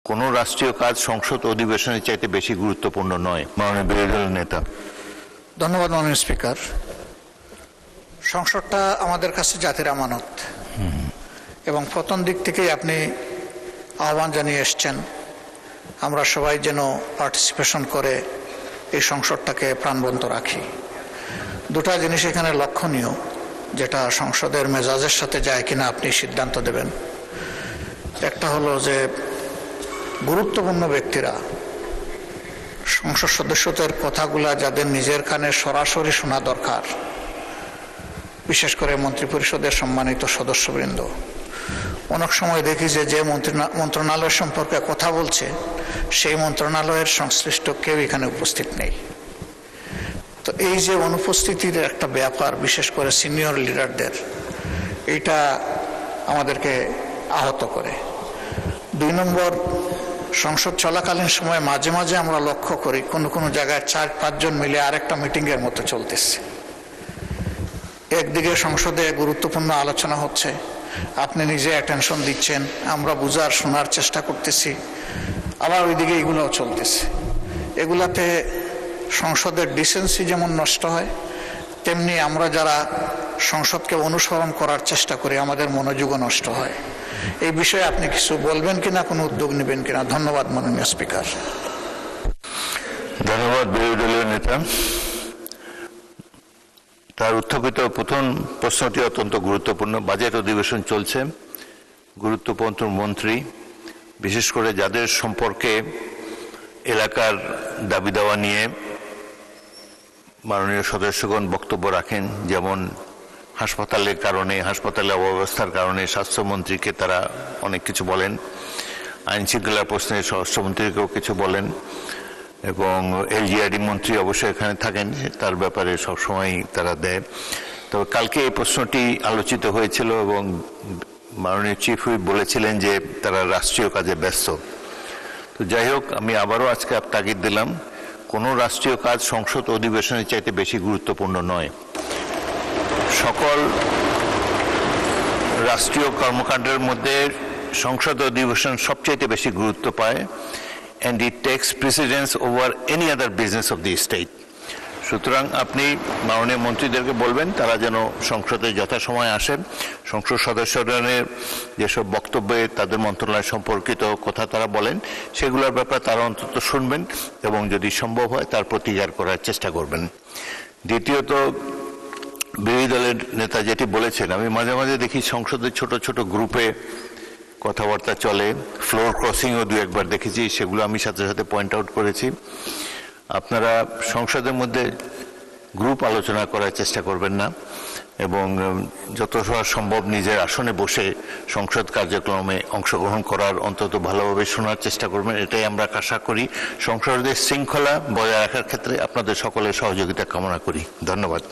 কোনো রাষ্ট্রীয় কাজ সংসদ অধিবেশনের চাইতে বেশি গুরুত্বপূর্ণ নয়। মাননীয় বিরোধী দলের নেতা। ধন্যবাদ মাননীয় স্পিকার। সংসদটা আমাদের কাছে জাতির আমানত এবং প্রথম দিক থেকেই আপনি আহ্বান জানিয়ে এসছেন আমরা সবাই যেন পার্টিসিপেশন করে এই সংসদটাকে প্রাণবন্ত রাখি। দুটা জিনিস এখানে লক্ষণীয়, যেটা সংসদের মেজাজের সাথে যায় কিনা আপনি সিদ্ধান্ত দেবেন। একটা হলো যে গুরুত্বপূর্ণ ব্যক্তিরা সংসদ সদস্যদের কথাগুলা যাদের নিজের কানে সরাসরি শোনা দরকার, বিশেষ করে মন্ত্রিপরিষদের সম্মানিত সদস্যবৃন্দ, অনেক সময় দেখি যে মন্ত্রণালয় সম্পর্কে কথা বলছে সেই মন্ত্রণালয়ের সংশ্লিষ্ট কেউ এখানে উপস্থিত নেই। তো এই যে অনুপস্থিতির একটা ব্যাপার, বিশেষ করে সিনিয়র লিডারদের, এটা আমাদেরকে আহত করে। 2 নম্বর, সংসদ চলাকালীন সময় মাঝে মাঝে আমরা লক্ষ্য করি কোনো জায়গায় 4-5 জন মিলে আরেকটা মিটিংয়ের মতো চলতেছে। একদিকে সংসদে গুরুত্বপূর্ণ আলোচনা হচ্ছে, আপনি নিজে অ্যাটেনশন দিচ্ছেন, আমরা বুঝার শোনার চেষ্টা করতেছি, আবার ওইদিকে এগুলোও চলতেছে। এগুলাতে সংসদের ডিসেন্সি যেমন নষ্ট হয়, তেমনি আমরা যারা সংসদকে অনুসরণ করার চেষ্টা করি আমাদের মনোযোগও নষ্ট হয়। এই বিষয়ে আপনি কিছু বলবেন কিনা, কোনো উদ্যোগ নেবেন কিনা? ধন্যবাদ মাননীয় স্পিকার। ধন্যবাদ বিরোধী দলীয় নেতা। তার উত্থাপিত প্রথম প্রশ্নটি অত্যন্ত গুরুত্বপূর্ণ। বাজেট অধিবেশন চলছে, গুরুত্বপূর্ণ মন্ত্রী, বিশেষ করে যাদের সম্পর্কে এলাকার দাবি দাওয়া নিয়ে মাননীয় সদস্যগণ বক্তব্য রাখেন, যেমন হাসপাতালের কারণে, হাসপাতালের অব্যবস্থার কারণে স্বাস্থ্যমন্ত্রীকে তারা অনেক কিছু বলেন, আইন শৃঙ্খলার প্রশ্নে স্বরাষ্ট্রমন্ত্রীকেও কিছু বলেন, এবং এলজিআরডি মন্ত্রী অবশ্যই এখানে থাকেন, তার ব্যাপারে সবসময় তারা দেয়। তবে কালকে এই প্রশ্নটি আলোচিত হয়েছিল এবং মাননীয় চিফ হুইপ বলেছিলেন যে তারা রাষ্ট্রীয় কাজে ব্যস্ত। তো যাই হোক, আমি আবারও আজকে তাগিদ দিলাম, কোনো রাষ্ট্রীয় কাজ সংসদ অধিবেশনের চাইতে বেশি গুরুত্বপূর্ণ নয়। সকল রাষ্ট্রীয় কর্মকাণ্ডের মধ্যে সংসদ অধিবেশন সবচাইতে বেশি গুরুত্ব পায়, and it takes precedence over any other business of the state. সুতরাং আপনি মাননীয় মন্ত্রীদেরকে বলবেন তারা যেন সংসদে যথাসময়ে আসেন, সংসদ সদস্যদের যেসব বক্তব্যে তাদের মন্ত্রণালয় সম্পর্কিত কথা তারা বলেন সেগুলোর ব্যাপারে তারা অন্তত শুনবেন এবং যদি সম্ভব হয় তার প্রতিকার করার চেষ্টা করবেন। দ্বিতীয়ত, বিরোধী দলের নেতা যেটি বলেছেন, আমি মাঝে মাঝে দেখি সংসদের ছোট ছোট গ্রুপে কথাবার্তা চলে, ফ্লোর ক্রসিংও 2-1বার দেখেছি, সেগুলো আমি সাথে সাথে পয়েন্ট আউট করেছি। আপনারা সংসদের মধ্যে গ্রুপ আলোচনা করার চেষ্টা করবেন না এবং যত সম্ভব নিজের আসনে বসে সংসদ কার্যক্রমে অংশগ্রহণ করার, অন্তত ভালোভাবে শোনার চেষ্টা করবেন। এটাই আমরা আশা করি। সংসদের শৃঙ্খলা বজায় রাখার ক্ষেত্রে আপনাদের সকলের সহযোগিতা কামনা করি। ধন্যবাদ।